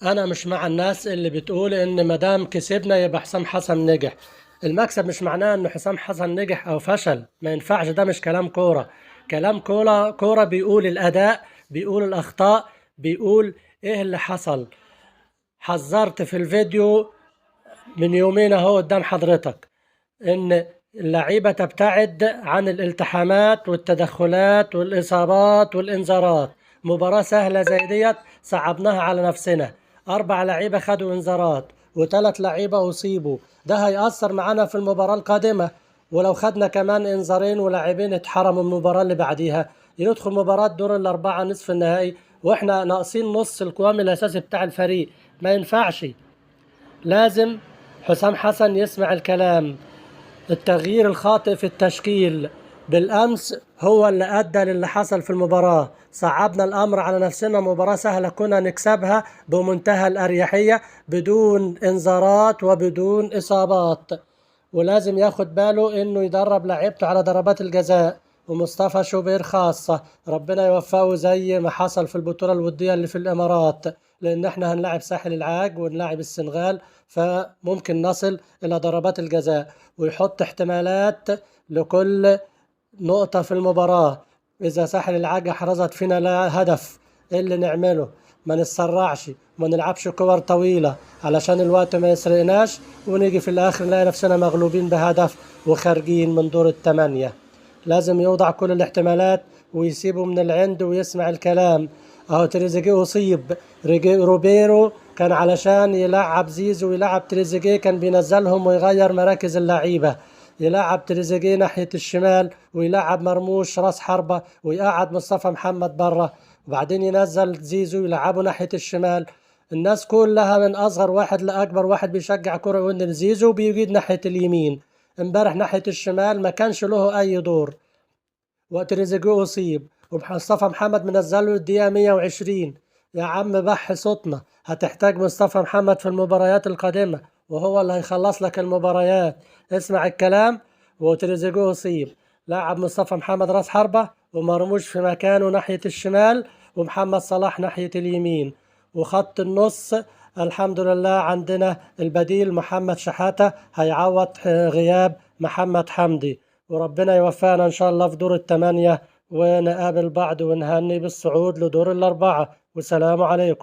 انا مش مع الناس اللي بتقول ان مدام كسبنا يبقى حسام حسن نجح. المكسب مش معناه ان حسام حسن نجح او فشل، ما ينفعش، ده مش كلام كورة. كلام كورة بيقول الاداء، بيقول الاخطاء، بيقول ايه اللي حصل. حذرت في الفيديو من يومين اهو قدام حضرتك ان اللعيبة تبتعد عن الالتحامات والتدخلات والاصابات والانذارات. مباراة سهلة زي ديت صعبناها على نفسنا، 4 لعيبة خدوا انذارات و3 لعيبة اصيبوا، ده هيأثر معانا في المباراة القادمة. ولو خدنا كمان انذارين ولاعبين اتحرموا من المباراة اللي بعديها، يدخل مباراة دور الأربعة نصف النهائي واحنا ناقصين نص القوام الأساسي بتاع الفريق. ما ينفعش، لازم حسام حسن يسمع الكلام. التغيير الخاطئ في التشكيل بالأمس هو اللي أدى للي حصل في المباراة، صعبنا الأمر على نفسنا. مباراة سهلة كنا نكسبها بمنتهى الأريحية بدون إنذارات وبدون إصابات. ولازم ياخد باله إنه يدرب لعيبته على ضربات الجزاء، ومصطفى شوبير خاصة ربنا يوفقه زي ما حصل في البطولة الودية اللي في الإمارات، لأن احنا هنلاعب ساحل العاج ونلاعب السنغال، فممكن نصل إلى ضربات الجزاء. ويحط احتمالات لكل نقطة في المباراة. إذا ساحل العاج حرزت فينا لا هدف، إيه اللي نعمله؟ ما نتسرعش وما نلعبش كور طويلة علشان الوقت ما يسرقناش ونيجي في الآخر نلاقي نفسنا مغلوبين بهدف وخارجين من دور الثمانية. لازم يوضع كل الاحتمالات ويسيبه من العند ويسمع الكلام. اهو تريزيجيه اصيب، روبيرو كان علشان يلعب زيزو ويلعب تريزيجيه كان بينزلهم ويغير مراكز اللعيبة، يلعب تريزيجيه ناحية الشمال ويلعب مرموش راس حربة ويقعد مصطفى محمد بره، وبعدين ينزل زيزو يلعبه ناحية الشمال. الناس كلها من اصغر واحد لاكبر واحد بيشجع كرة وان زيزو بيجيد ناحية اليمين، امبارح ناحية الشمال ما كانش له اي دور. وتريزيجيه اصيب ومصطفى محمد منزله الدقيقة 120. يا عم بح صوتنا، هتحتاج مصطفى محمد في المباريات القادمة وهو اللي هيخلص لك المباريات. اسمع الكلام. وتريزيجيه اصيب، لاعب مصطفى محمد راس حربة ومرموش في مكانه ناحية الشمال ومحمد صلاح ناحية اليمين. وخط النص الحمد لله عندنا البديل محمد شحاتة هيعوض غياب محمد حمدي. وربنا يوفقنا إن شاء الله في دور الثمانية ونقابل بعض ونهني بالصعود لدور الأربعة. والسلام عليكم.